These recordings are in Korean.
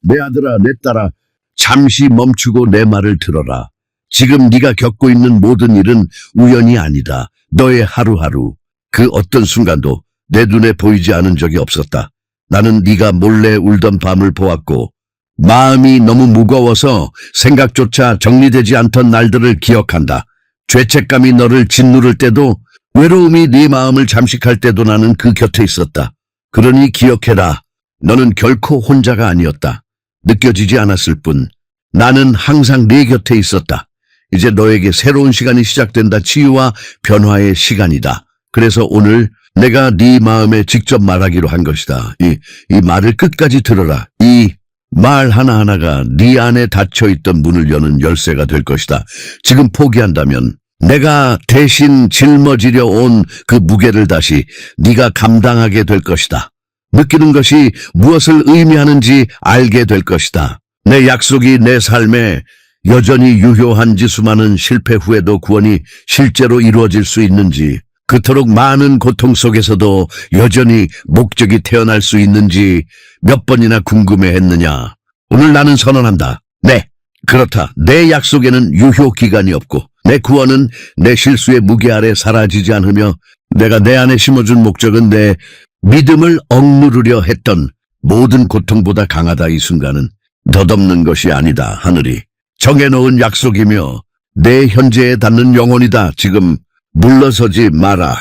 내 아들아, 내 딸아, 잠시 멈추고 내 말을 들어라. 지금 네가 겪고 있는 모든 일은 우연이 아니다. 너의 하루하루, 그 어떤 순간도 내 눈에 보이지 않은 적이 없었다. 나는 네가 몰래 울던 밤을 보았고 마음이 너무 무거워서 생각조차 정리되지 않던 날들을 기억한다. 죄책감이 너를 짓누를 때도 외로움이 네 마음을 잠식할 때도 나는 그 곁에 있었다. 그러니 기억해라. 너는 결코 혼자가 아니었다. 느껴지지 않았을 뿐 나는 항상 네 곁에 있었다. 이제 너에게 새로운 시간이 시작된다. 치유와 변화의 시간이다. 그래서 오늘 내가 네 마음에 직접 말하기로 한 것이다. 이 말을 끝까지 들어라. 이 말 하나하나가 네 안에 닫혀있던 문을 여는 열쇠가 될 것이다. 지금 포기한다면 내가 대신 짊어지려 온 그 무게를 다시 네가 감당하게 될 것이다. 느끼는 것이 무엇을 의미하는지 알게 될 것이다. 내 약속이 내 삶에 여전히 유효한지, 수많은 실패 후에도 구원이 실제로 이루어질 수 있는지, 그토록 많은 고통 속에서도 여전히 목적이 태어날 수 있는지 몇 번이나 궁금해했느냐. 오늘 나는 선언한다. 네, 그렇다. 내 약속에는 유효 기간이 없고 내 구원은 내 실수의 무게 아래 사라지지 않으며 내가 내 안에 심어준 목적은 내 믿음을 억누르려 했던 모든 고통보다 강하다. 이 순간은 덧없는 것이 아니다. 하늘이 정해놓은 약속이며 내 현재에 닿는 영혼이다. 지금 물러서지 마라.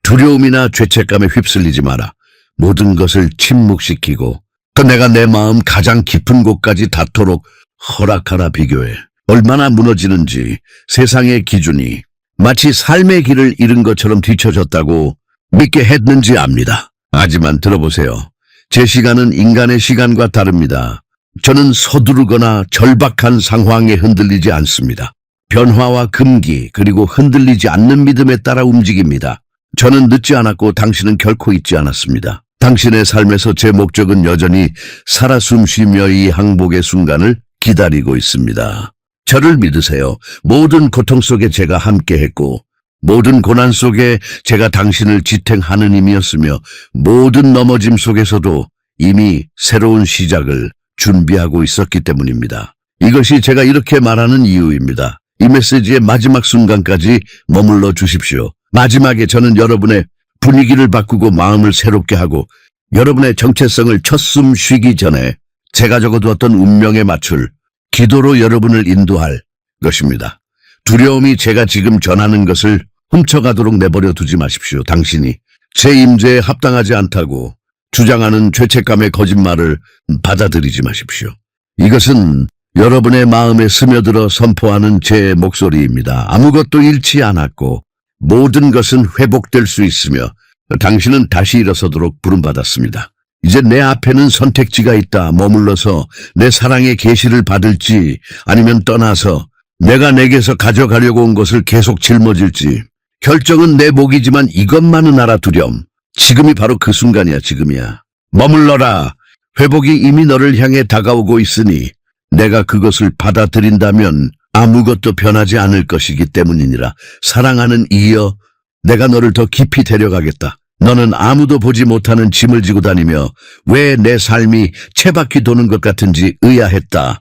두려움이나 죄책감에 휩쓸리지 마라. 모든 것을 침묵시키고 또 내가 내 마음 가장 깊은 곳까지 닿도록 허락하라. 비교해. 얼마나 무너지는지 세상의 기준이 마치 삶의 길을 잃은 것처럼 뒤처졌다고 믿게 했는지 압니다. 하지만 들어보세요. 제 시간은 인간의 시간과 다릅니다. 저는 서두르거나 절박한 상황에 흔들리지 않습니다. 변화와 금기 그리고 흔들리지 않는 믿음에 따라 움직입니다. 저는 늦지 않았고 당신은 결코 잊지 않았습니다. 당신의 삶에서 제 목적은 여전히 살아 숨쉬며 이 항복의 순간을 기다리고 있습니다. 저를 믿으세요. 모든 고통 속에 제가 함께했고 모든 고난 속에 제가 당신을 지탱하는 힘이었으며 모든 넘어짐 속에서도 이미 새로운 시작을 준비하고 있었기 때문입니다. 이것이 제가 이렇게 말하는 이유입니다. 이 메시지의 마지막 순간까지 머물러 주십시오. 마지막에 저는 여러분의 분위기를 바꾸고 마음을 새롭게 하고 여러분의 정체성을 첫숨 쉬기 전에 제가 적어두었던 운명에 맞출 기도로 여러분을 인도할 것입니다. 두려움이 제가 지금 전하는 것을 훔쳐가도록 내버려 두지 마십시오. 당신이 제 임재에 합당하지 않다고 주장하는 죄책감의 거짓말을 받아들이지 마십시오. 이것은 여러분의 마음에 스며들어 선포하는 제 목소리입니다. 아무것도 잃지 않았고 모든 것은 회복될 수 있으며 당신은 다시 일어서도록 부름받았습니다. 이제 내 앞에는 선택지가 있다. 머물러서 내 사랑의 계시를 받을지 아니면 떠나서 내가 내게서 가져가려고 온 것을 계속 짊어질지. 결정은 내 몫이지만 이것만은 알아. 두려움. 지금이 바로 그 순간이야. 지금이야. 머물러라. 회복이 이미 너를 향해 다가오고 있으니 내가 그것을 받아들인다면 아무것도 변하지 않을 것이기 때문이니라. 사랑하는 이여, 내가 너를 더 깊이 데려가겠다. 너는 아무도 보지 못하는 짐을 지고 다니며 왜 내 삶이 채바퀴 도는 것 같은지 의아했다.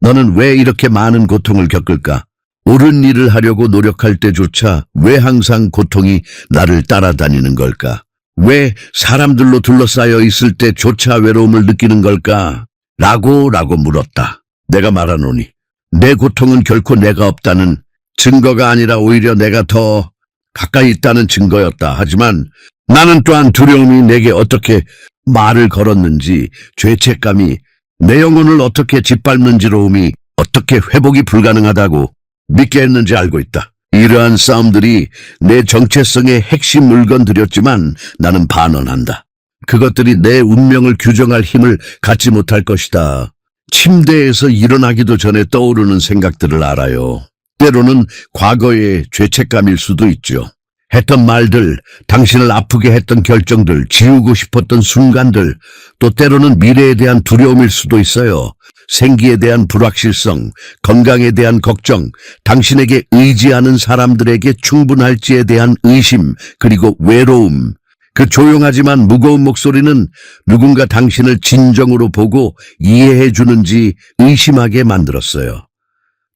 너는 왜 이렇게 많은 고통을 겪을까? 옳은 일을 하려고 노력할 때조차 왜 항상 고통이 나를 따라다니는 걸까? 왜 사람들로 둘러싸여 있을 때조차 외로움을 느끼는 걸까? 라고 물었다. 내가 말하노니 내 고통은 결코 내가 없다는 증거가 아니라 오히려 내가 더 가까이 있다는 증거였다. 하지만 나는 또한 두려움이 내게 어떻게 말을 걸었는지, 죄책감이 내 영혼을 어떻게 짓밟는지로움이 어떻게 회복이 불가능하다고 믿게 했는지 알고 있다. 이러한 싸움들이 내 정체성의 핵심 물건들이었지만 나는 반언한다. 그것들이 내 운명을 규정할 힘을 갖지 못할 것이다. 침대에서 일어나기도 전에 떠오르는 생각들을 알아요. 때로는 과거의 죄책감일 수도 있죠. 했던 말들, 당신을 아프게 했던 결정들, 지우고 싶었던 순간들, 또 때로는 미래에 대한 두려움일 수도 있어요. 생기에 대한 불확실성, 건강에 대한 걱정, 당신에게 의지하는 사람들에게 충분할지에 대한 의심, 그리고 외로움. 그 조용하지만 무거운 목소리는 누군가 당신을 진정으로 보고 이해해 주는지 의심하게 만들었어요.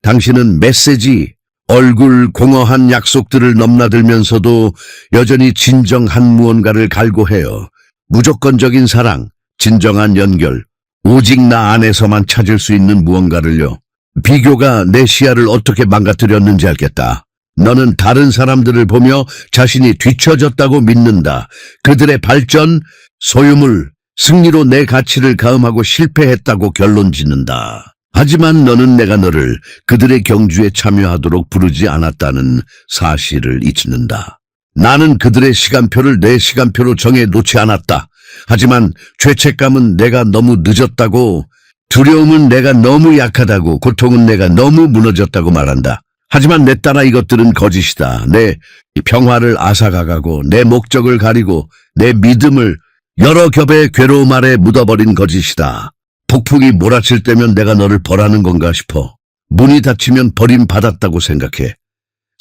당신은 메시지, 얼굴, 공허한 약속들을 넘나들면서도 여전히 진정한 무언가를 갈구해요. 무조건적인 사랑, 진정한 연결, 오직 나 안에서만 찾을 수 있는 무언가를요. 비교가 내 시야를 어떻게 망가뜨렸는지 알겠다. 너는 다른 사람들을 보며 자신이 뒤처졌다고 믿는다. 그들의 발전, 소유물, 승리로 내 가치를 가음하고 실패했다고 결론 짓는다. 하지만 너는 내가 너를 그들의 경주에 참여하도록 부르지 않았다는 사실을 잊는다. 나는 그들의 시간표를 내 시간표로 정해 놓지 않았다. 하지만 죄책감은 내가 너무 늦었다고, 두려움은 내가 너무 약하다고, 고통은 내가 너무 무너졌다고 말한다. 하지만 내 딸아, 이것들은 거짓이다. 내 평화를 앗아가고 내 목적을 가리고 내 믿음을 여러 겹의 괴로움 아래 묻어버린 거짓이다. 폭풍이 몰아칠 때면 내가 너를 벌하는 건가 싶어. 문이 닫히면 버림받았다고 생각해.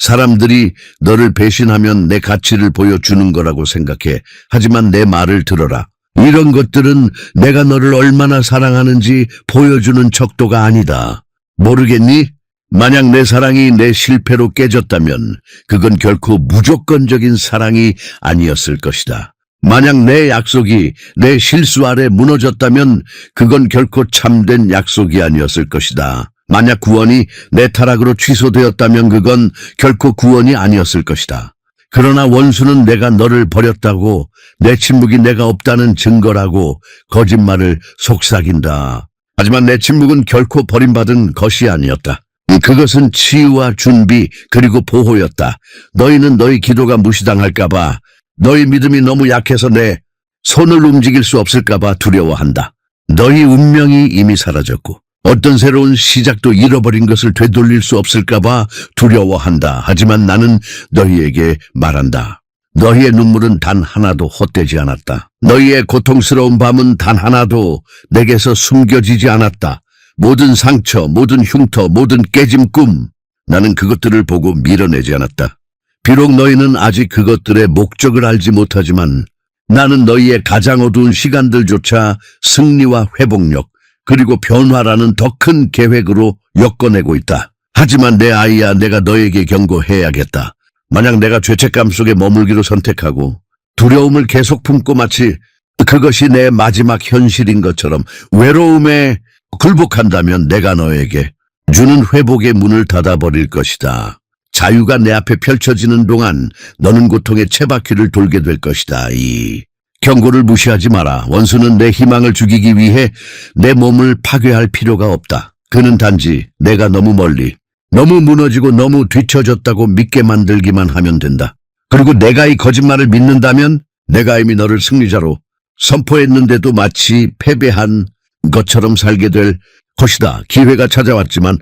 사람들이 너를 배신하면 내 가치를 보여주는 거라고 생각해. 하지만 내 말을 들어라. 이런 것들은 내가 너를 얼마나 사랑하는지 보여주는 척도가 아니다. 모르겠니? 만약 내 사랑이 내 실패로 깨졌다면 그건 결코 무조건적인 사랑이 아니었을 것이다. 만약 내 약속이 내 실수 아래 무너졌다면 그건 결코 참된 약속이 아니었을 것이다. 만약 구원이 내 타락으로 취소되었다면 그건 결코 구원이 아니었을 것이다. 그러나 원수는 내가 너를 버렸다고, 내 침묵이 내가 없다는 증거라고 거짓말을 속삭인다. 하지만 내 침묵은 결코 버림받은 것이 아니었다. 그것은 치유와 준비 그리고 보호였다. 너희는 너희 기도가 무시당할까봐, 너희 믿음이 너무 약해서 내 손을 움직일 수 없을까봐 두려워한다. 너희 운명이 이미 사라졌고 어떤 새로운 시작도 잃어버린 것을 되돌릴 수 없을까봐 두려워한다. 하지만 나는 너희에게 말한다. 너희의 눈물은 단 하나도 헛되지 않았다. 너희의 고통스러운 밤은 단 하나도 내게서 숨겨지지 않았다. 모든 상처, 모든 흉터, 모든 깨진 꿈, 나는 그것들을 보고 밀어내지 않았다. 비록 너희는 아직 그것들의 목적을 알지 못하지만 나는 너희의 가장 어두운 시간들조차 승리와 회복력, 그리고 변화라는 더 큰 계획으로 엮어내고 있다. 하지만 내 아이야, 내가 너에게 경고해야겠다. 만약 내가 죄책감 속에 머물기로 선택하고 두려움을 계속 품고 마치 그것이 내 마지막 현실인 것처럼 외로움에 굴복한다면 내가 너에게 주는 회복의 문을 닫아버릴 것이다. 자유가 내 앞에 펼쳐지는 동안 너는 고통의 채바퀴를 돌게 될 것이다. 이 경고를 무시하지 마라. 원수는 내 희망을 죽이기 위해 내 몸을 파괴할 필요가 없다. 그는 단지 내가 너무 멀리, 너무 무너지고 너무 뒤처졌다고 믿게 만들기만 하면 된다. 그리고 내가 이 거짓말을 믿는다면 내가 이미 너를 승리자로 선포했는데도 마치 패배한 것처럼 살게 될 것이다. 기회가 찾아왔지만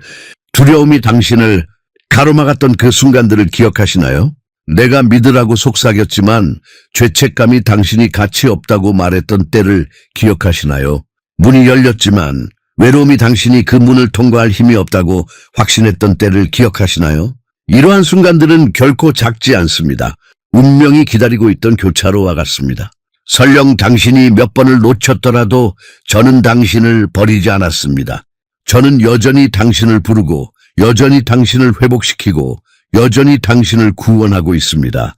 두려움이 당신을 가로막았던 그 순간들을 기억하시나요? 내가 믿으라고 속삭였지만 죄책감이 당신이 가치 없다고 말했던 때를 기억하시나요? 문이 열렸지만 외로움이 당신이 그 문을 통과할 힘이 없다고 확신했던 때를 기억하시나요? 이러한 순간들은 결코 작지 않습니다. 운명이 기다리고 있던 교차로와 같습니다. 설령 당신이 몇 번을 놓쳤더라도 저는 당신을 버리지 않았습니다. 저는 여전히 당신을 부르고 여전히 당신을 회복시키고 여전히 당신을 구원하고 있습니다.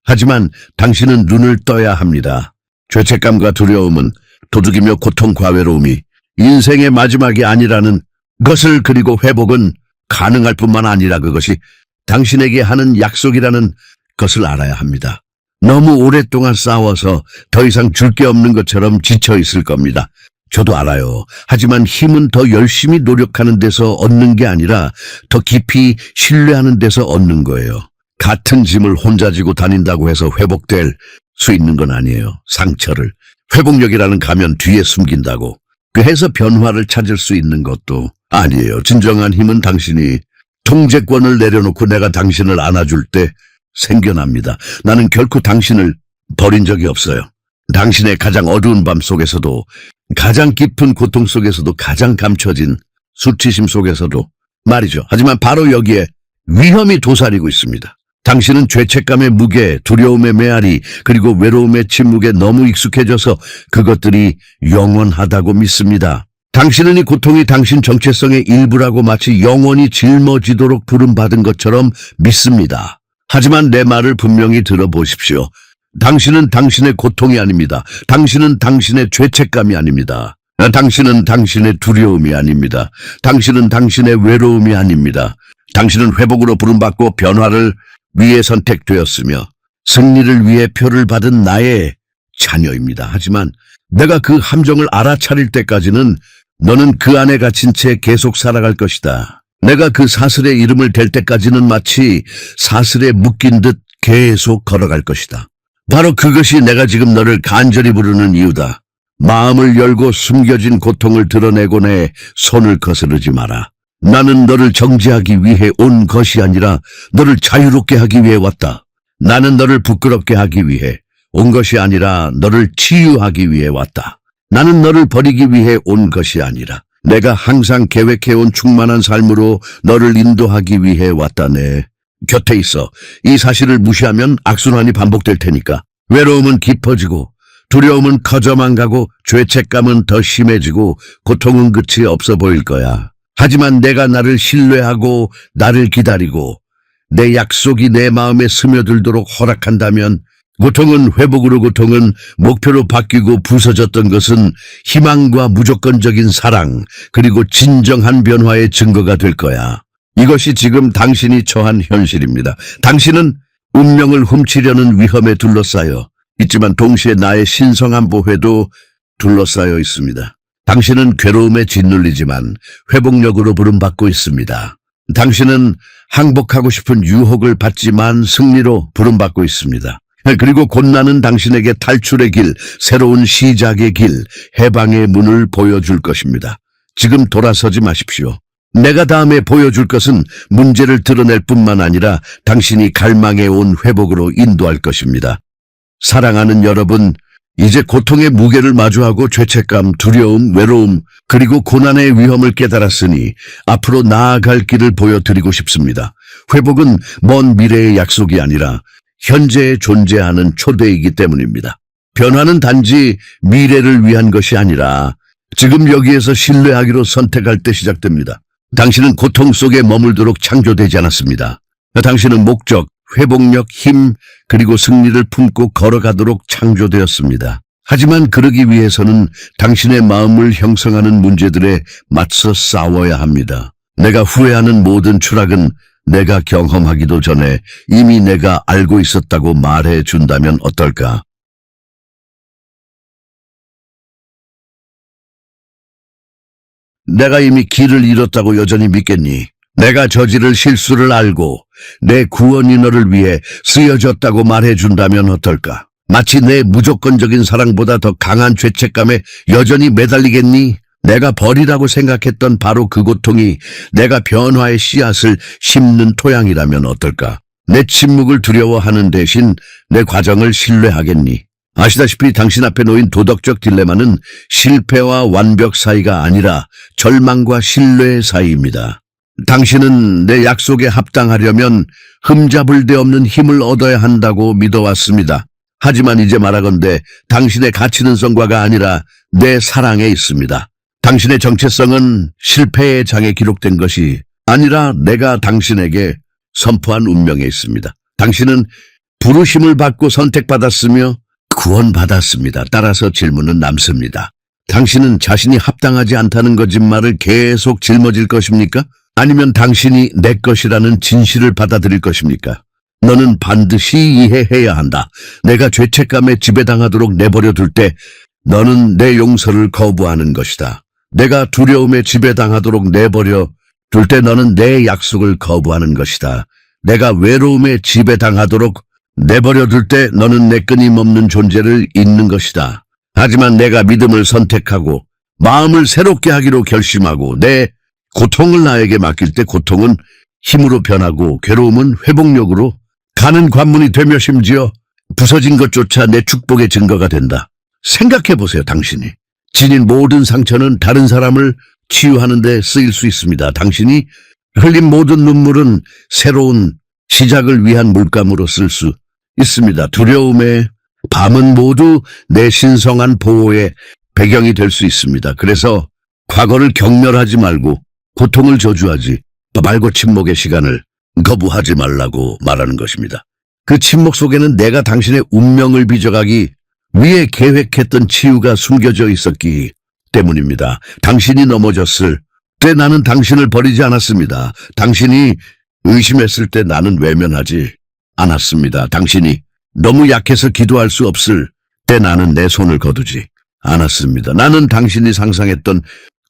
하지만 당신은 눈을 떠야 합니다. 죄책감과 두려움은 도둑이며 고통과 외로움이 인생의 마지막이 아니라는 것을, 그리고 회복은 가능할 뿐만 아니라 그것이 당신에게 하는 약속이라는 것을 알아야 합니다. 너무 오랫동안 싸워서 더 이상 줄 게 없는 것처럼 지쳐 있을 겁니다. 저도 알아요. 하지만 힘은 더 열심히 노력하는 데서 얻는 게 아니라 더 깊이 신뢰하는 데서 얻는 거예요. 같은 짐을 혼자 지고 다닌다고 해서 회복될 수 있는 건 아니에요. 상처를 회복력이라는 가면 뒤에 숨긴다고 해서 변화를 찾을 수 있는 것도 아니에요. 진정한 힘은 당신이 통제권을 내려놓고 내가 당신을 안아줄 때 생겨납니다. 나는 결코 당신을 버린 적이 없어요. 당신의 가장 어두운 밤 속에서도, 가장 깊은 고통 속에서도, 가장 감춰진 수치심 속에서도 말이죠. 하지만 바로 여기에 위험이 도사리고 있습니다. 당신은 죄책감의 무게, 두려움의 메아리, 그리고 외로움의 침묵에 너무 익숙해져서 그것들이 영원하다고 믿습니다. 당신은 이 고통이 당신 정체성의 일부라고 마치 영원히 짊어지도록 부름받은 것처럼 믿습니다. 하지만 내 말을 분명히 들어보십시오. 당신은 당신의 고통이 아닙니다. 당신은 당신의 죄책감이 아닙니다. 당신은 당신의 두려움이 아닙니다. 당신은 당신의 외로움이 아닙니다. 당신은 회복으로 부름받고 변화를 위해 선택되었으며 승리를 위해 표를 받은 나의 자녀입니다. 하지만 내가 그 함정을 알아차릴 때까지는 너는 그 안에 갇힌 채 계속 살아갈 것이다. 내가 그 사슬의 이름을 댈 때까지는 마치 사슬에 묶인 듯 계속 걸어갈 것이다. 바로 그것이 내가 지금 너를 간절히 부르는 이유다. 마음을 열고 숨겨진 고통을 드러내고 내 손을 거스르지 마라. 나는 너를 정죄하기 위해 온 것이 아니라 너를 자유롭게 하기 위해 왔다. 나는 너를 부끄럽게 하기 위해 온 것이 아니라 너를 치유하기 위해 왔다. 나는 너를 버리기 위해 온 것이 아니라 내가 항상 계획해온 충만한 삶으로 너를 인도하기 위해 왔다. 내 곁에 있어. 이 사실을 무시하면 악순환이 반복될 테니까. 외로움은 깊어지고 두려움은 커져만 가고 죄책감은 더 심해지고 고통은 끝이 없어 보일 거야. 하지만 내가 나를 신뢰하고 나를 기다리고 내 약속이 내 마음에 스며들도록 허락한다면 고통은 회복으로 고통은 목표로 바뀌고 부서졌던 것은 희망과 무조건적인 사랑 그리고 진정한 변화의 증거가 될 거야. 이것이 지금 당신이 처한 현실입니다. 당신은 운명을 훔치려는 위험에 둘러싸여 있지만 동시에 나의 신성한 보회도 둘러싸여 있습니다. 당신은 괴로움에 짓눌리지만 회복력으로 부름받고 있습니다. 당신은 항복하고 싶은 유혹을 받지만 승리로 부름받고 있습니다. 그리고 곧 나는 당신에게 탈출의 길, 새로운 시작의 길, 해방의 문을 보여줄 것입니다. 지금 돌아서지 마십시오. 내가 다음에 보여줄 것은 문제를 드러낼 뿐만 아니라 당신이 갈망해 온 회복으로 인도할 것입니다. 사랑하는 여러분, 이제 고통의 무게를 마주하고 죄책감, 두려움, 외로움, 그리고 고난의 위험을 깨달았으니 앞으로 나아갈 길을 보여드리고 싶습니다. 회복은 먼 미래의 약속이 아니라 현재에 존재하는 초대이기 때문입니다. 변화는 단지 미래를 위한 것이 아니라 지금 여기에서 신뢰하기로 선택할 때 시작됩니다. 당신은 고통 속에 머물도록 창조되지 않았습니다. 당신은 목적, 회복력, 힘, 그리고 승리를 품고 걸어가도록 창조되었습니다. 하지만 그러기 위해서는 당신의 마음을 형성하는 문제들에 맞서 싸워야 합니다. 내가 후회하는 모든 추락은 내가 경험하기도 전에 이미 내가 알고 있었다고 말해 준다면 어떨까? 내가 이미 길을 잃었다고 여전히 믿겠니? 내가 저지를 실수를 알고 내 구원이 너를 위해 쓰여졌다고 말해준다면 어떨까? 마치 내 무조건적인 사랑보다 더 강한 죄책감에 여전히 매달리겠니? 내가 버리라고 생각했던 바로 그 고통이 내가 변화의 씨앗을 심는 토양이라면 어떨까? 내 침묵을 두려워하는 대신 내 과정을 신뢰하겠니? 아시다시피 당신 앞에 놓인 도덕적 딜레마는 실패와 완벽 사이가 아니라 절망과 신뢰의 사이입니다. 당신은 내 약속에 합당하려면 흠잡을 데 없는 힘을 얻어야 한다고 믿어왔습니다. 하지만 이제 말하건대 당신의 가치는 성과가 아니라 내 사랑에 있습니다. 당신의 정체성은 실패의 장에 기록된 것이 아니라 내가 당신에게 선포한 운명에 있습니다. 당신은 부르심을 받고 선택받았으며 구원받았습니다. 따라서 질문은 남습니다. 당신은 자신이 합당하지 않다는 거짓말을 계속 짊어질 것입니까? 아니면 당신이 내 것이라는 진실을 받아들일 것입니까? 너는 반드시 이해해야 한다. 내가 죄책감에 지배당하도록 내버려 둘 때 너는 내 용서를 거부하는 것이다. 내가 두려움에 지배당하도록 내버려 둘 때 너는 내 약속을 거부하는 것이다. 내가 외로움에 지배당하도록 내버려 둘 때 너는 내 끊임없는 존재를 잊는 것이다. 하지만 내가 믿음을 선택하고 마음을 새롭게 하기로 결심하고 내 고통을 나에게 맡길 때 고통은 힘으로 변하고 괴로움은 회복력으로 가는 관문이 되며 심지어 부서진 것조차 내 축복의 증거가 된다. 생각해보세요, 당신이. 지닌 모든 상처는 다른 사람을 치유하는 데 쓰일 수 있습니다. 당신이 흘린 모든 눈물은 새로운 시작을 위한 물감으로 쓸 수 있습니다. 두려움의 밤은 모두 내 신성한 보호의 배경이 될 수 있습니다. 그래서 과거를 경멸하지 말고 고통을 저주하지 말고 침묵의 시간을 거부하지 말라고 말하는 것입니다. 그 침묵 속에는 내가 당신의 운명을 빚어가기 위해 계획했던 치유가 숨겨져 있었기 때문입니다. 당신이 넘어졌을 때 나는 당신을 버리지 않았습니다. 당신이 의심했을 때 나는 외면하지 않았습니다. 당신이 너무 약해서 기도할 수 없을 때 나는 내 손을 거두지 않았습니다. 나는 당신이 상상했던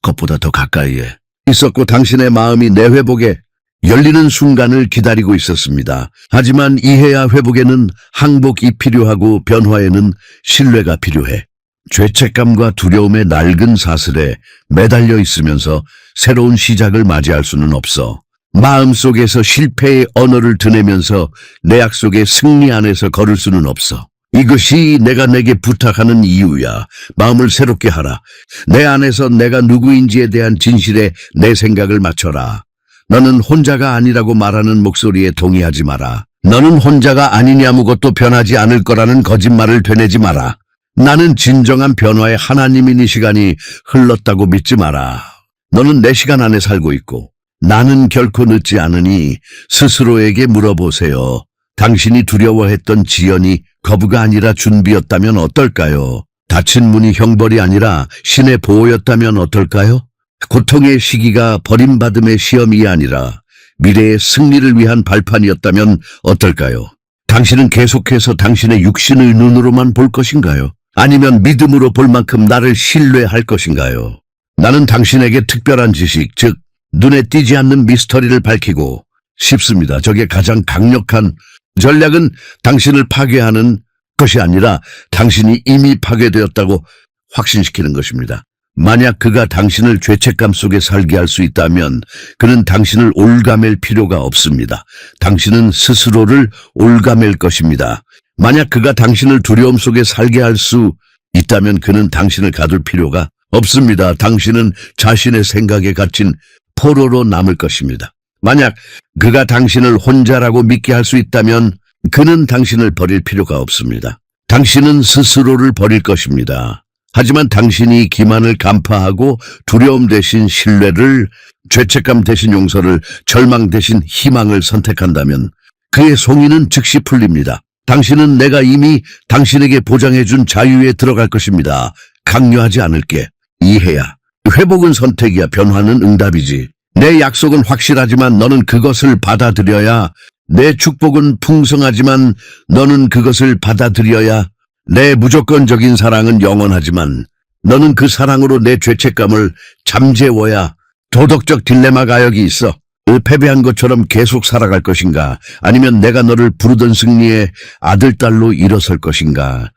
것보다 더 가까이에 있었고 당신의 마음이 내 회복에 열리는 순간을 기다리고 있었습니다. 하지만 이해와 회복에는 항복이 필요하고 변화에는 신뢰가 필요해. 죄책감과 두려움의 낡은 사슬에 매달려 있으면서 새로운 시작을 맞이할 수는 없어. 마음속에서 실패의 언어를 드내면서 내 약속의 승리 안에서 걸을 수는 없어. 이것이 내가 내게 부탁하는 이유야. 마음을 새롭게 하라. 내 안에서 내가 누구인지에 대한 진실에 내 생각을 맞춰라. 너는 혼자가 아니라고 말하는 목소리에 동의하지 마라. 너는 혼자가 아니니 아무것도 변하지 않을 거라는 거짓말을 되뇌지 마라. 나는 진정한 변화의 하나님인 이 시간이 흘렀다고 믿지 마라. 너는 내 시간 안에 살고 있고 나는 결코 늦지 않으니 스스로에게 물어보세요. 당신이 두려워했던 지연이 거부가 아니라 준비였다면 어떨까요? 닫힌 문이 형벌이 아니라 신의 보호였다면 어떨까요? 고통의 시기가 버림받음의 시험이 아니라 미래의 승리를 위한 발판이었다면 어떨까요? 당신은 계속해서 당신의 육신의 눈으로만 볼 것인가요? 아니면 믿음으로 볼 만큼 나를 신뢰할 것인가요? 나는 당신에게 특별한 지식, 즉 눈에 띄지 않는 미스터리를 밝히고 싶습니다. 저게 가장 강력한 전략은 당신을 파괴하는 것이 아니라 당신이 이미 파괴되었다고 확신시키는 것입니다. 만약 그가 당신을 죄책감 속에 살게 할 수 있다면 그는 당신을 올가맬 필요가 없습니다. 당신은 스스로를 올가맬 것입니다. 만약 그가 당신을 두려움 속에 살게 할 수 있다면 그는 당신을 가둘 필요가 없습니다. 당신은 자신의 생각에 갇힌 포로로 남을 것입니다. 만약 그가 당신을 혼자라고 믿게 할 수 있다면 그는 당신을 버릴 필요가 없습니다. 당신은 스스로를 버릴 것입니다. 하지만 당신이 기만을 간파하고 두려움 대신 신뢰를, 죄책감 대신 용서를, 절망 대신 희망을 선택한다면 그의 송이는 즉시 풀립니다. 당신은 내가 이미 당신에게 보장해준 자유에 들어갈 것입니다. 강요하지 않을게. 이해야. 회복은 선택이야. 변화는 응답이지. 내 약속은 확실하지만 너는 그것을 받아들여야, 내 축복은 풍성하지만 너는 그것을 받아들여야, 내 무조건적인 사랑은 영원하지만 너는 그 사랑으로 내 죄책감을 잠재워야. 도덕적 딜레마가 여기 있어. 패배한 것처럼 계속 살아갈 것인가? 아니면 내가 너를 부르던 승리의 아들딸로 일어설 것인가?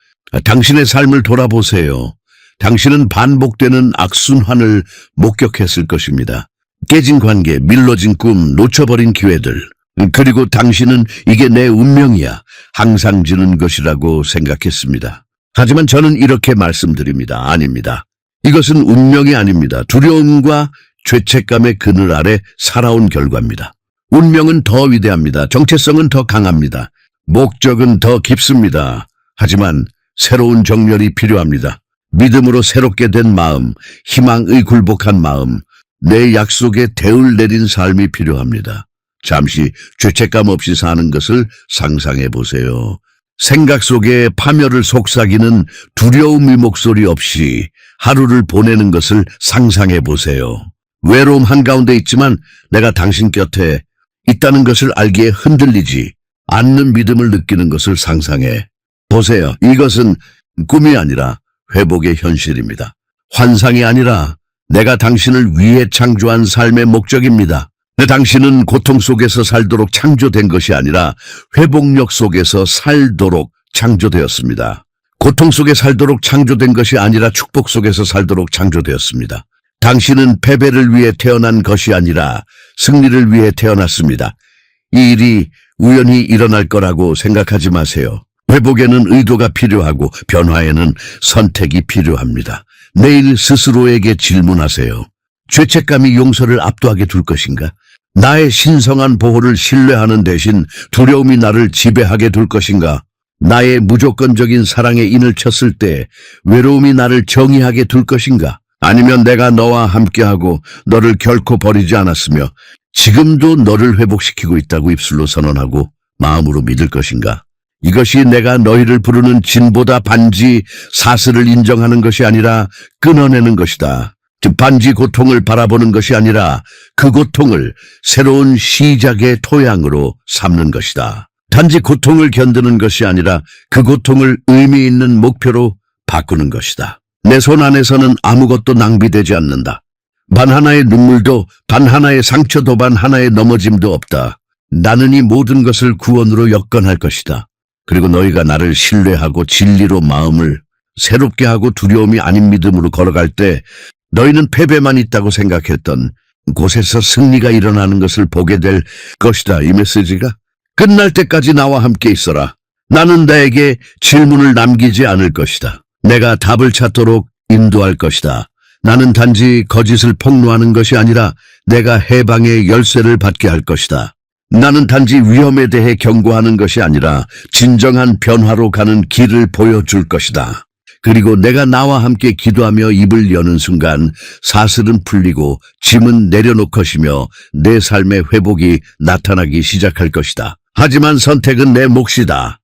당신의 삶을 돌아보세요. 당신은 반복되는 악순환을 목격했을 것입니다. 깨진 관계, 밀러진 꿈, 놓쳐버린 기회들. 그리고 당신은 이게 내 운명이야, 항상 지는 것이라고 생각했습니다. 하지만 저는 이렇게 말씀드립니다. 아닙니다. 이것은 운명이 아닙니다. 두려움과 죄책감의 그늘 아래 살아온 결과입니다. 운명은 더 위대합니다. 정체성은 더 강합니다. 목적은 더 깊습니다. 하지만 새로운 정렬이 필요합니다. 믿음으로 새롭게 된 마음, 희망의 굴복한 마음, 내 약속에 대을 내린 삶이 필요합니다. 잠시 죄책감 없이 사는 것을 상상해 보세요. 생각 속에 파멸을 속삭이는 두려움의 목소리 없이 하루를 보내는 것을 상상해 보세요. 외로움 한가운데 있지만 내가 당신 곁에 있다는 것을 알기에 흔들리지 않는 믿음을 느끼는 것을 상상해 보세요. 이것은 꿈이 아니라 회복의 현실입니다. 환상이 아니라 내가 당신을 위해 창조한 삶의 목적입니다. 당신은 고통 속에서 살도록 창조된 것이 아니라 회복력 속에서 살도록 창조되었습니다. 고통 속에 살도록 창조된 것이 아니라 축복 속에서 살도록 창조되었습니다. 당신은 패배를 위해 태어난 것이 아니라 승리를 위해 태어났습니다. 이 일이 우연히 일어날 거라고 생각하지 마세요. 회복에는 의도가 필요하고 변화에는 선택이 필요합니다. 내일 스스로에게 질문하세요. 죄책감이 용서를 압도하게 둘 것인가? 나의 신성한 보호를 신뢰하는 대신 두려움이 나를 지배하게 둘 것인가? 나의 무조건적인 사랑에 인을 쳤을 때 외로움이 나를 정의하게 둘 것인가? 아니면 내가 너와 함께하고 너를 결코 버리지 않았으며 지금도 너를 회복시키고 있다고 입술로 선언하고 마음으로 믿을 것인가? 이것이 내가 너희를 부르는 진보다 반지 사슬을 인정하는 것이 아니라 끊어내는 것이다. 즉 반지 고통을 바라보는 것이 아니라 그 고통을 새로운 시작의 토양으로 삼는 것이다. 단지 고통을 견디는 것이 아니라 그 고통을 의미 있는 목표로 바꾸는 것이다. 내 손 안에서는 아무것도 낭비되지 않는다. 반 하나의 눈물도, 반 하나의 상처도, 반 하나의 넘어짐도 없다. 나는 이 모든 것을 구원으로 역건할 것이다. 그리고 너희가 나를 신뢰하고 진리로 마음을 새롭게 하고 두려움이 아닌 믿음으로 걸어갈 때 너희는 패배만 있다고 생각했던 곳에서 승리가 일어나는 것을 보게 될 것이다. 이 메시지가 끝날 때까지 나와 함께 있어라. 나는 나에게 질문을 남기지 않을 것이다. 내가 답을 찾도록 인도할 것이다. 나는 단지 거짓을 폭로하는 것이 아니라 내가 해방의 열쇠를 받게 할 것이다. 나는 단지 위험에 대해 경고하는 것이 아니라 진정한 변화로 가는 길을 보여줄 것이다. 그리고 내가 나와 함께 기도하며 입을 여는 순간 사슬은 풀리고 짐은 내려놓을 것이며 내 삶의 회복이 나타나기 시작할 것이다. 하지만 선택은 내 몫이다.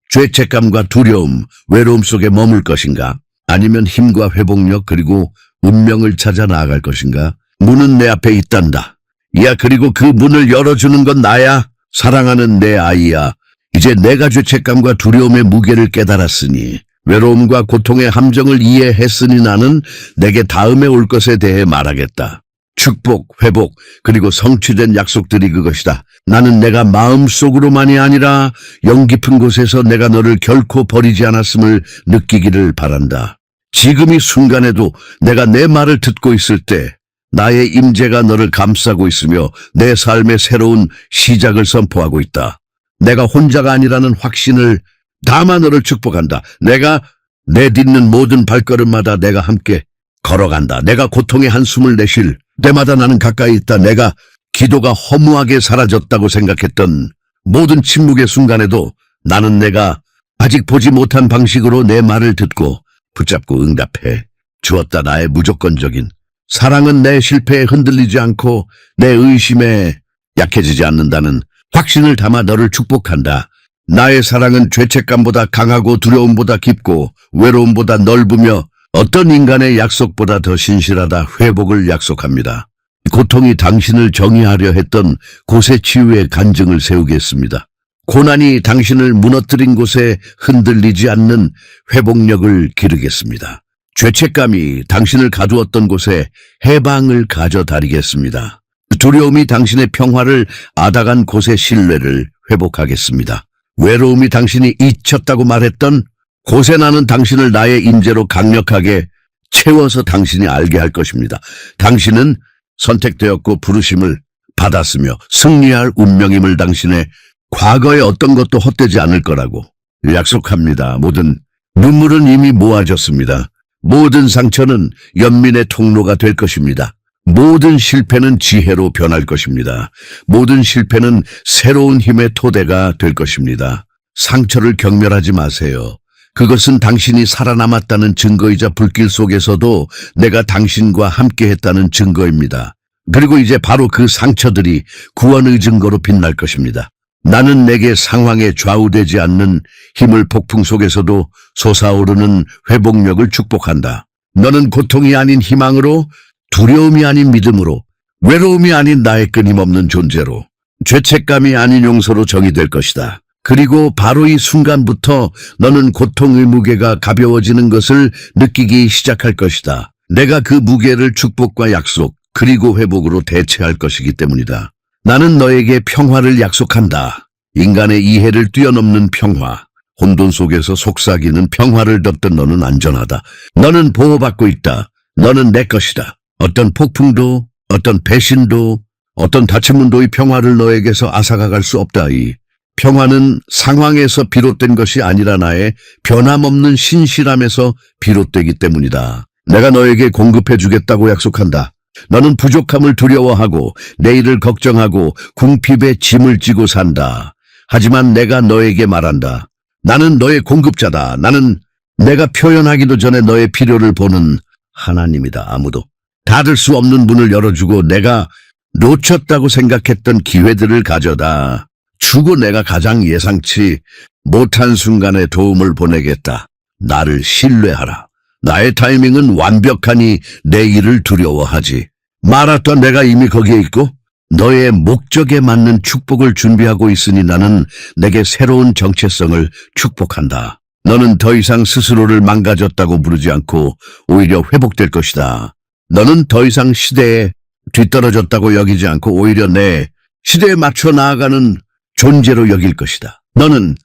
죄책감과 두려움, 외로움 속에 머물 것인가? 아니면 힘과 회복력 그리고 운명을 찾아 나아갈 것인가? 문은 내 앞에 있단다. 야, 그리고 그 문을 열어주는 건 나야. 사랑하는 내 아이야. 이제 내가 죄책감과 두려움의 무게를 깨달았으니 외로움과 고통의 함정을 이해했으니 나는 내게 다음에 올 것에 대해 말하겠다. 축복, 회복, 그리고 성취된 약속들이 그것이다. 나는 내가 마음속으로만이 아니라 영 깊은 곳에서 내가 너를 결코 버리지 않았음을 느끼기를 바란다. 지금 이 순간에도 내가 내 말을 듣고 있을 때 나의 임재가 너를 감싸고 있으며 내 삶의 새로운 시작을 선포하고 있다. 내가 혼자가 아니라는 확신을 담아 너를 축복한다. 내가 내딛는 모든 발걸음마다 내가 함께 걸어간다. 내가 고통의 한숨을 내쉴 때마다 나는 가까이 있다. 내가 기도가 허무하게 사라졌다고 생각했던 모든 침묵의 순간에도 나는 내가 아직 보지 못한 방식으로 내 말을 듣고 붙잡고 응답해 주었다. 나의 무조건적인 사랑은 내 실패에 흔들리지 않고 내 의심에 약해지지 않는다는 확신을 담아 너를 축복한다. 나의 사랑은 죄책감보다 강하고 두려움보다 깊고 외로움보다 넓으며 어떤 인간의 약속보다 더 신실하다. 회복을 약속합니다. 고통이 당신을 정의하려 했던 곳의 치유의 간증을 세우겠습니다. 고난이 당신을 무너뜨린 곳에 흔들리지 않는 회복력을 기르겠습니다. 죄책감이 당신을 가두었던 곳에 해방을 가져다리겠습니다. 두려움이 당신의 평화를 앗아간 곳의 신뢰를 회복하겠습니다. 외로움이 당신이 잊혔다고 말했던 곳에 나는 당신을 나의 임재로 강력하게 채워서 당신이 알게 할 것입니다. 당신은 선택되었고 부르심을 받았으며 승리할 운명임을 당신의 과거의 어떤 것도 헛되지 않을 거라고 약속합니다. 모든 눈물은 이미 모아졌습니다. 모든 상처는 연민의 통로가 될 것입니다. 모든 실패는 지혜로 변할 것입니다. 모든 실패는 새로운 힘의 토대가 될 것입니다. 상처를 경멸하지 마세요. 그것은 당신이 살아남았다는 증거이자 불길 속에서도 내가 당신과 함께했다는 증거입니다. 그리고 이제 바로 그 상처들이 구원의 증거로 빛날 것입니다. 나는 내게 상황에 좌우되지 않는 힘을 폭풍 속에서도 솟아오르는 회복력을 축복한다. 너는 고통이 아닌 희망으로, 두려움이 아닌 믿음으로, 외로움이 아닌 나의 끊임없는 존재로, 죄책감이 아닌 용서로 정의될 것이다. 그리고 바로 이 순간부터 너는 고통의 무게가 가벼워지는 것을 느끼기 시작할 것이다. 내가 그 무게를 축복과 약속, 그리고 회복으로 대체할 것이기 때문이다. 나는 너에게 평화를 약속한다. 인간의 이해를 뛰어넘는 평화. 혼돈 속에서 속삭이는 평화를 덮던 너는 안전하다. 너는 보호받고 있다. 너는 내 것이다. 어떤 폭풍도, 어떤 배신도, 어떤 닫힌 문도의 평화를 너에게서 앗아갈 수 없다. 이 평화는 상황에서 비롯된 것이 아니라 나의 변함없는 신실함에서 비롯되기 때문이다. 내가 너에게 공급해 주겠다고 약속한다. 너는 부족함을 두려워하고 내일을 걱정하고 궁핍에 짐을 지고 산다. 하지만 내가 너에게 말한다. 나는 너의 공급자다. 나는 내가 표현하기도 전에 너의 필요를 보는 하나님이다. 아무도 닫을 수 없는 문을 열어주고 내가 놓쳤다고 생각했던 기회들을 가져다 주고 내가 가장 예상치 못한 순간에 도움을 보내겠다. 나를 신뢰하라. 나의 타이밍은 완벽하니 내 일을 두려워하지 말았던 내가 이미 거기에 있고 너의 목적에 맞는 축복을 준비하고 있으니 나는 내게 새로운 정체성을 축복한다. 너는 더 이상 스스로를 망가졌다고 부르지 않고 오히려 회복될 것이다. 너는 더 이상 시대에 뒤떨어졌다고 여기지 않고 오히려 내 시대에 맞춰 나아가는 존재로 여길 것이다. 너는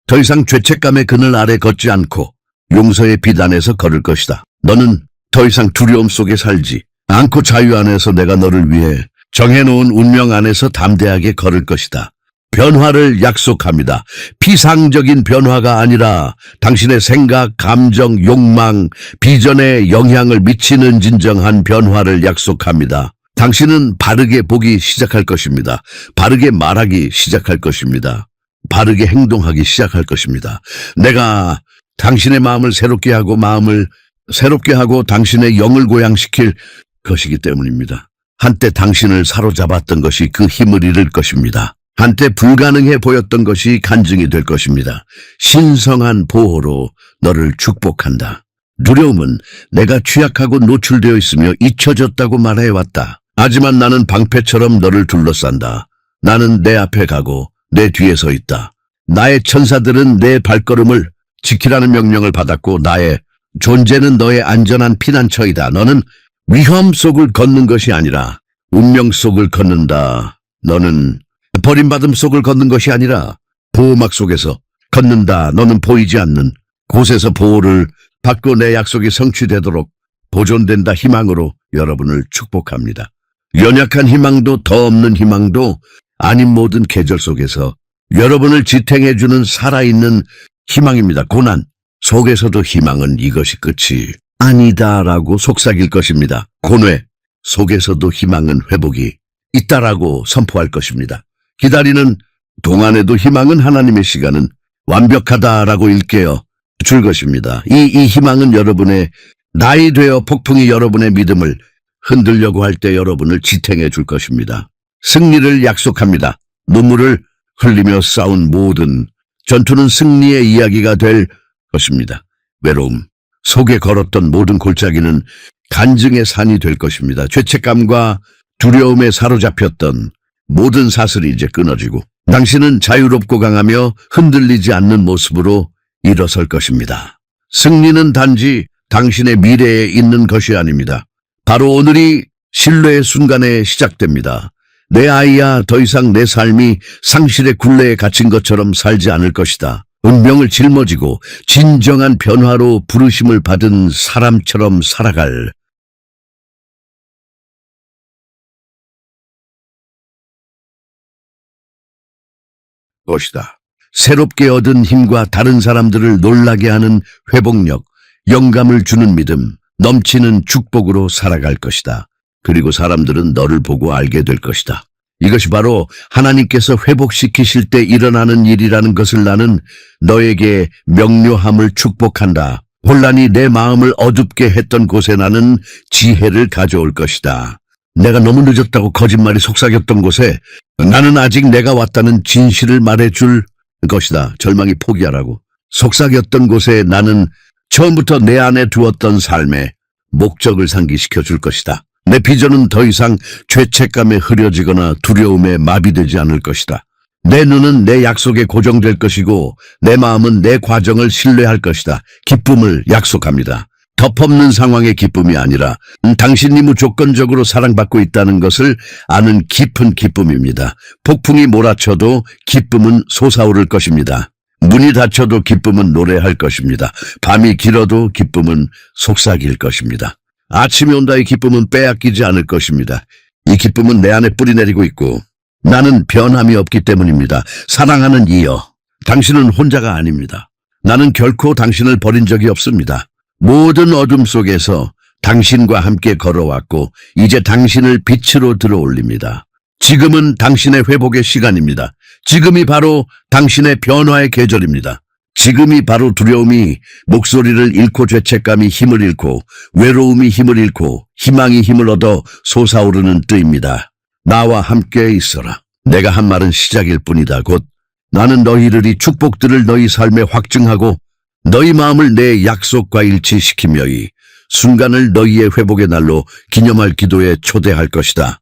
더 이상 죄책감의 그늘 아래 걷지 않고 용서의 빛 안에서 걸을 것이다. 너는 더 이상 두려움 속에 살지 않고 자유 안에서 내가 너를 위해 정해놓은 운명 안에서 담대하게 걸을 것이다. 변화를 약속합니다. 피상적인 변화가 아니라 당신의 생각, 감정, 욕망, 비전에 영향을 미치는 진정한 변화를 약속합니다. 당신은 바르게 보기 시작할 것입니다. 바르게 말하기 시작할 것입니다. 바르게 행동하기 시작할 것입니다. 내가 당신의 마음을 새롭게 하고 당신의 영을 고양시킬 것이기 때문입니다. 한때 당신을 사로잡았던 것이 그 힘을 잃을 것입니다. 한때 불가능해 보였던 것이 간증이 될 것입니다. 신성한 보호로 너를 축복한다. 두려움은 내가 취약하고 노출되어 있으며 잊혀졌다고 말해왔다. 하지만 나는 방패처럼 너를 둘러싼다. 나는 내 앞에 가고 내 뒤에 서 있다. 나의 천사들은 내 발걸음을 지키라는 명령을 받았고 나의 존재는 너의 안전한 피난처이다. 너는 위험 속을 걷는 것이 아니라 운명 속을 걷는다. 너는 버림받음 속을 걷는 것이 아니라 보호막 속에서 걷는다. 너는 보이지 않는 곳에서 보호를 받고 내 약속이 성취되도록 보존된다. 희망으로 여러분을 축복합니다. 연약한 희망도 더 없는 희망도 아닌 모든 계절 속에서 여러분을 지탱해주는 살아있는 희망입니다. 고난 속에서도 희망은 이것이 끝이 아니다라고 속삭일 것입니다. 고뇌 속에서도 희망은 회복이 있다라고 선포할 것입니다. 기다리는 동안에도 희망은 하나님의 시간은 완벽하다라고 일깨어 줄 것입니다. 이 희망은 여러분의 나이 되어 폭풍이 여러분의 믿음을 흔들려고 할 때 여러분을 지탱해 줄 것입니다. 승리를 약속합니다. 눈물을 흘리며 싸운 모든 전투는 승리의 이야기가 될 것입니다. 외로움 속에 걸었던 모든 골짜기는 간증의 산이 될 것입니다. 죄책감과 두려움에 사로잡혔던 모든 사슬이 이제 끊어지고 당신은 자유롭고 강하며 흔들리지 않는 모습으로 일어설 것입니다. 승리는 단지 당신의 미래에 있는 것이 아닙니다. 바로 오늘이 신뢰의 순간에 시작됩니다. 내 아이야, 더 이상 내 삶이 상실의 굴레에 갇힌 것처럼 살지 않을 것이다. 운명을 짊어지고 진정한 변화로 부르심을 받은 사람처럼 살아갈 것이다. 새롭게 얻은 힘과 다른 사람들을 놀라게 하는 회복력, 영감을 주는 믿음, 넘치는 축복으로 살아갈 것이다. 그리고 사람들은 너를 보고 알게 될 것이다. 이것이 바로 하나님께서 회복시키실 때 일어나는 일이라는 것을 나는 너에게 명료함을 축복한다. 혼란이 내 마음을 어둡게 했던 곳에 나는 지혜를 가져올 것이다. 내가 너무 늦었다고 거짓말이 속삭였던 곳에 나는 아직 내가 왔다는 진실을 말해줄 것이다. 절망이 포기하라고. 속삭였던 곳에 나는 처음부터 내 안에 두었던 삶의 목적을 상기시켜 줄 것이다. 내 비전은 더 이상 죄책감에 흐려지거나 두려움에 마비되지 않을 것이다. 내 눈은 내 약속에 고정될 것이고 내 마음은 내 과정을 신뢰할 것이다. 기쁨을 약속합니다. 덮없는 상황의 기쁨이 아니라 당신이 무조건적으로 사랑받고 있다는 것을 아는 깊은 기쁨입니다. 폭풍이 몰아쳐도 기쁨은 솟아오를 것입니다. 문이 닫혀도 기쁨은 노래할 것입니다. 밤이 길어도 기쁨은 속삭일 것입니다. 아침이 온다의 기쁨은 빼앗기지 않을 것입니다. 이 기쁨은 내 안에 뿌리내리고 있고 나는 변함이 없기 때문입니다. 사랑하는 이여, 당신은 혼자가 아닙니다. 나는 결코 당신을 버린 적이 없습니다. 모든 어둠 속에서 당신과 함께 걸어왔고 이제 당신을 빛으로 들어올립니다. 지금은 당신의 회복의 시간입니다. 지금이 바로 당신의 변화의 계절입니다. 지금이 바로 두려움이 목소리를 잃고 죄책감이 힘을 잃고 외로움이 힘을 잃고 희망이 힘을 얻어 솟아오르는 때입니다. 나와 함께 있어라. 내가 한 말은 시작일 뿐이다. 곧 나는 너희를 이 축복들을 너희 삶에 확증하고 너희 마음을 내 약속과 일치시키며 이 순간을 너희의 회복의 날로 기념할 기도에 초대할 것이다.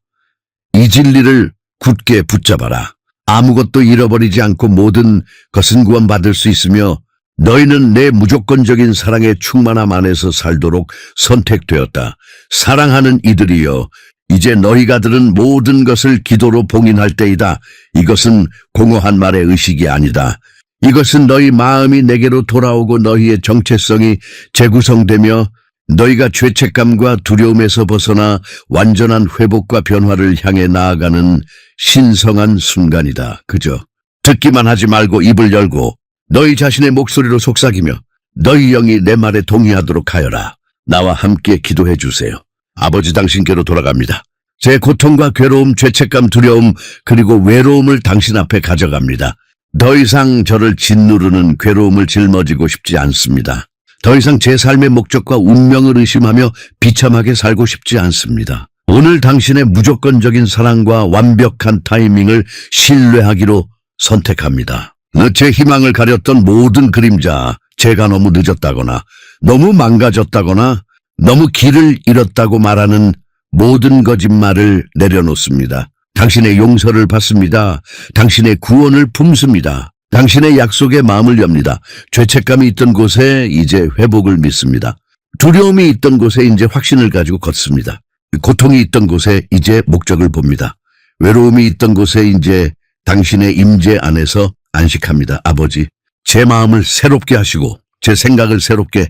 이 진리를 굳게 붙잡아라. 아무것도 잃어버리지 않고 모든 것은 구원받을 수 있으며 너희는 내 무조건적인 사랑의 충만함 안에서 살도록 선택되었다. 사랑하는 이들이여, 이제 너희가 들은 모든 것을 기도로 봉인할 때이다. 이것은 공허한 말의 의식이 아니다. 이것은 너희 마음이 내게로 돌아오고 너희의 정체성이 재구성되며 너희가 죄책감과 두려움에서 벗어나 완전한 회복과 변화를 향해 나아가는 신성한 순간이다. 그저 듣기만 하지 말고 입을 열고 너희 자신의 목소리로 속삭이며 너희 영이 내 말에 동의하도록 하여라. 나와 함께 기도해 주세요. 아버지, 당신께로 돌아갑니다. 제 고통과 괴로움, 죄책감, 두려움, 그리고 외로움을 당신 앞에 가져갑니다. 더 이상 저를 짓누르는 괴로움을 짊어지고 싶지 않습니다. 더 이상 제 삶의 목적과 운명을 의심하며 비참하게 살고 싶지 않습니다. 오늘 당신의 무조건적인 사랑과 완벽한 타이밍을 신뢰하기로 선택합니다. 제 희망을 가렸던 모든 그림자, 제가 너무 늦었다거나 너무 망가졌다거나 너무 길을 잃었다고 말하는 모든 거짓말을 내려놓습니다. 당신의 용서를 받습니다. 당신의 구원을 품습니다. 당신의 약속에 마음을 엽니다. 죄책감이 있던 곳에 이제 회복을 믿습니다. 두려움이 있던 곳에 이제 확신을 가지고 걷습니다. 고통이 있던 곳에 이제 목적을 봅니다. 외로움이 있던 곳에 이제 당신의 임재 안에서 안식합니다. 아버지, 제 마음을 새롭게 하시고 제 생각을 새롭게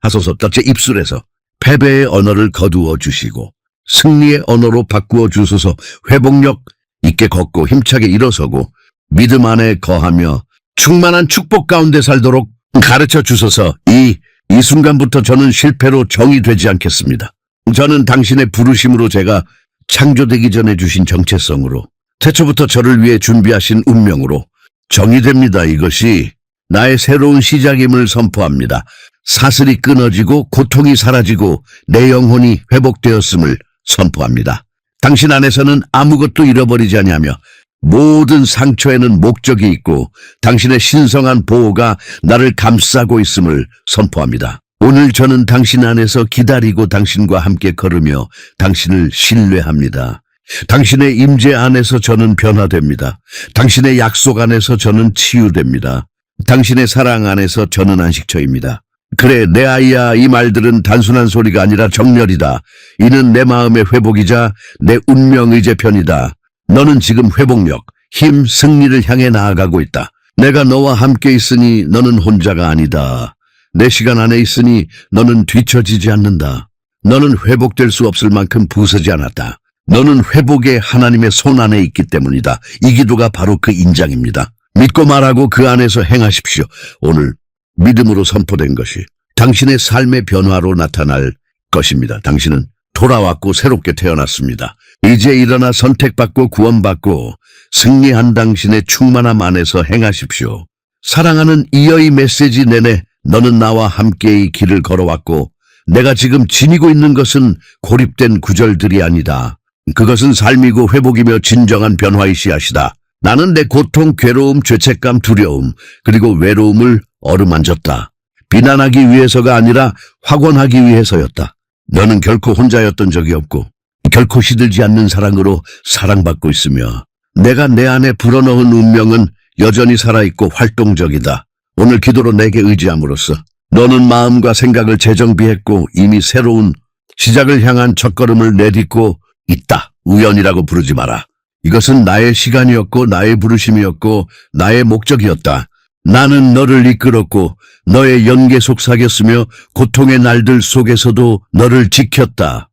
하소서. 제 입술에서 패배의 언어를 거두어 주시고 승리의 언어로 바꾸어 주소서. 회복력 있게 걷고 힘차게 일어서고 믿음 안에 거하며 충만한 축복 가운데 살도록 가르쳐 주소서. 이 순간부터 저는 실패로 정의되지 않겠습니다. 저는 당신의 부르심으로, 제가 창조되기 전에 주신 정체성으로, 태초부터 저를 위해 준비하신 운명으로 정의됩니다. 이것이 나의 새로운 시작임을 선포합니다. 사슬이 끊어지고 고통이 사라지고 내 영혼이 회복되었음을 선포합니다. 당신 안에서는 아무것도 잃어버리지 아니하며 모든 상처에는 목적이 있고 당신의 신성한 보호가 나를 감싸고 있음을 선포합니다. 오늘 저는 당신 안에서 기다리고 당신과 함께 걸으며 당신을 신뢰합니다. 당신의 임재 안에서 저는 변화됩니다. 당신의 약속 안에서 저는 치유됩니다. 당신의 사랑 안에서 저는 안식처입니다. 그래, 내 아이야, 이 말들은 단순한 소리가 아니라 정렬이다. 이는 내 마음의 회복이자 내 운명의 재편이다. 너는 지금 회복력, 힘, 승리를 향해 나아가고 있다. 내가 너와 함께 있으니 너는 혼자가 아니다. 내 시간 안에 있으니 너는 뒤처지지 않는다. 너는 회복될 수 없을 만큼 부서지 않았다. 너는 회복의 하나님의 손 안에 있기 때문이다. 이 기도가 바로 그 인장입니다. 믿고 말하고 그 안에서 행하십시오. 오늘 믿음으로 선포된 것이 당신의 삶의 변화로 나타날 것입니다. 당신은 돌아왔고 새롭게 태어났습니다. 이제 일어나 선택받고 구원받고 승리한 당신의 충만함 안에서 행하십시오. 사랑하는 이어의 메시지 내내 너는 나와 함께 이 길을 걸어왔고 내가 지금 지니고 있는 것은 고립된 구절들이 아니다. 그것은 삶이고 회복이며 진정한 변화의 씨앗이다. 나는 내 고통, 괴로움, 죄책감, 두려움, 그리고 외로움을 어루만졌다. 비난하기 위해서가 아니라 확원하기 위해서였다. 너는 결코 혼자였던 적이 없고 결코 시들지 않는 사랑으로 사랑받고 있으며 내가 내 안에 불어넣은 운명은 여전히 살아있고 활동적이다. 오늘 기도로 내게 의지함으로써 너는 마음과 생각을 재정비했고 이미 새로운 시작을 향한 첫걸음을 내딛고 있다. 우연이라고 부르지 마라. 이것은 나의 시간이었고 나의 부르심이었고 나의 목적이었다. 나는 너를 이끌었고 너의 연계 속삭였으며 고통의 날들 속에서도 너를 지켰다.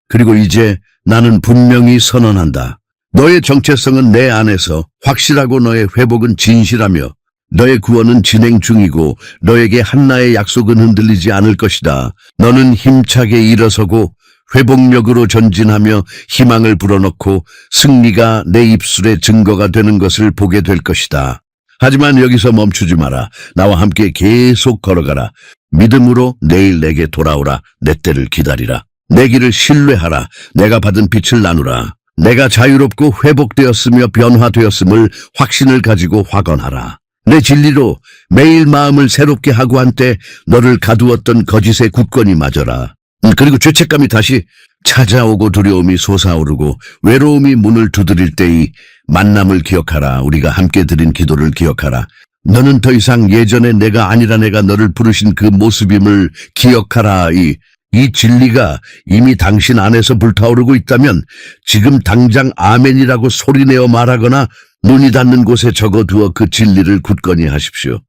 그리고 이제 나는 분명히 선언한다. 너의 정체성은 내 안에서 확실하고 너의 회복은 진실하며 너의 구원은 진행 중이고 너에게 한나의 약속은 흔들리지 않을 것이다. 너는 힘차게 일어서고 회복력으로 전진하며 희망을 불어넣고 승리가 내 입술의 증거가 되는 것을 보게 될 것이다. 하지만 여기서 멈추지 마라. 나와 함께 계속 걸어가라. 믿음으로 내일 내게 돌아오라. 내 때를 기다리라. 내 길을 신뢰하라. 내가 받은 빛을 나누라. 내가 자유롭고 회복되었으며 변화되었음을 확신을 가지고 확언하라. 내 진리로 매일 마음을 새롭게 하고 한때 너를 가두었던 거짓의 굳건히 맞아라. 그리고 죄책감이 다시 찾아오고 두려움이 솟아오르고 외로움이 문을 두드릴 때의 만남을 기억하라. 우리가 함께 드린 기도를 기억하라. 너는 더 이상 예전에 내가 아니라 내가 너를 부르신 그 모습임을 기억하라. 이 진리가 이미 당신 안에서 불타오르고 있다면 지금 당장 아멘이라고 소리내어 말하거나 눈이 닿는 곳에 적어두어 그 진리를 굳건히 하십시오.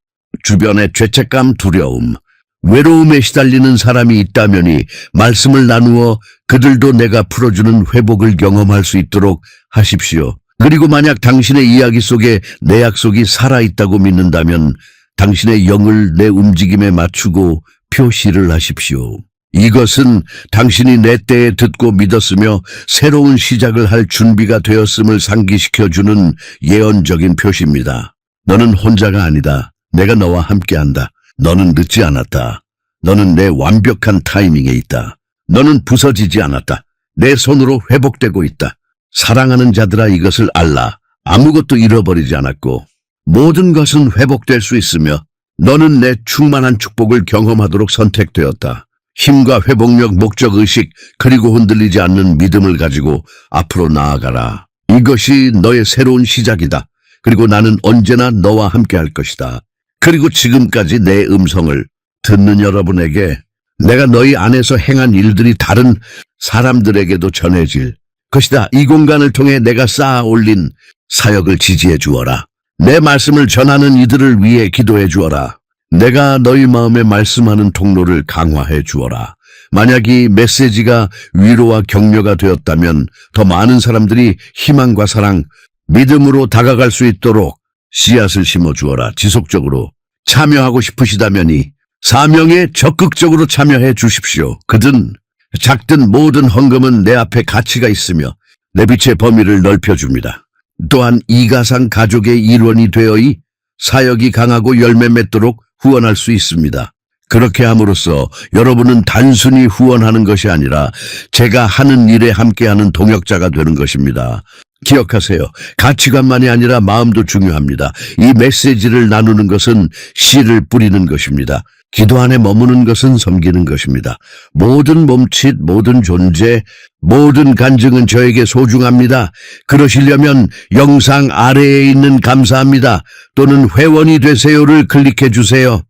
주변에 죄책감, 두려움, 외로움에 시달리는 사람이 있다면이 말씀을 나누어 그들도 내가 풀어주는 회복을 경험할 수 있도록 하십시오. 그리고 만약 당신의 이야기 속에 내 약속이 살아있다고 믿는다면 당신의 영을 내 움직임에 맞추고 표시를 하십시오. 이것은 당신이 내 때에 듣고 믿었으며 새로운 시작을 할 준비가 되었음을 상기시켜주는 예언적인 표시입니다. 너는 혼자가 아니다. 내가 너와 함께한다. 너는 늦지 않았다. 너는 내 완벽한 타이밍에 있다. 너는 부서지지 않았다. 내 손으로 회복되고 있다. 사랑하는 자들아, 이것을 알라. 아무것도 잃어버리지 않았고 모든 것은 회복될 수 있으며 너는 내 충만한 축복을 경험하도록 선택되었다. 힘과 회복력, 목적의식, 그리고 흔들리지 않는 믿음을 가지고 앞으로 나아가라. 이것이 너의 새로운 시작이다. 그리고 나는 언제나 너와 함께 할 것이다. 그리고 지금까지 내 음성을 듣는 여러분에게 내가 너희 안에서 행한 일들이 다른 사람들에게도 전해질 것이다. 이 공간을 통해 내가 쌓아 올린 사역을 지지해 주어라. 내 말씀을 전하는 이들을 위해 기도해 주어라. 내가 너희 마음에 말씀하는 통로를 강화해 주어라. 만약 이 메시지가 위로와 격려가 되었다면 더 많은 사람들이 희망과 사랑, 믿음으로 다가갈 수 있도록 씨앗을 심어 주어라. 지속적으로 참여하고 싶으시다면이 사명에 적극적으로 참여해 주십시오. 크든 작든 모든 헌금은 내 앞에 가치가 있으며 내 빛의 범위를 넓혀줍니다. 또한 이가상 가족의 일원이 되어이 사역이 강하고 열매 맺도록 후원할 수 있습니다. 그렇게 함으로써 여러분은 단순히 후원하는 것이 아니라 제가 하는 일에 함께하는 동역자가 되는 것입니다. 기억하세요. 가치관만이 아니라 마음도 중요합니다. 이 메시지를 나누는 것은 씨를 뿌리는 것입니다. 기도 안에 머무는 것은 섬기는 것입니다. 모든 몸짓, 모든 존재, 모든 간증은 저에게 소중합니다. 그러시려면 영상 아래에 있는 감사합니다 또는 회원이 되세요를 클릭해 주세요.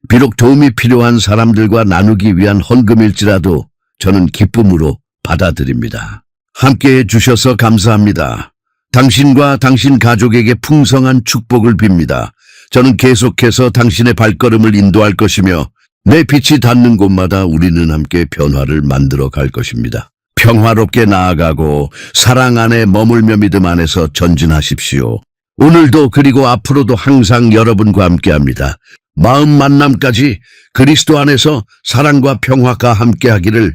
비록 도움이 필요한 사람들과 나누기 위한 헌금일지라도 저는 기쁨으로 받아들입니다. 함께해 주셔서 감사합니다. 당신과 당신 가족에게 풍성한 축복을 빕니다. 저는 계속해서 당신의 발걸음을 인도할 것이며 내 빛이 닿는 곳마다 우리는 함께 변화를 만들어 갈 것입니다. 평화롭게 나아가고 사랑 안에 머물며 믿음 안에서 전진하십시오. 오늘도 그리고 앞으로도 항상 여러분과 함께합니다. 마음 만남까지 그리스도 안에서 사랑과 평화가 함께하기를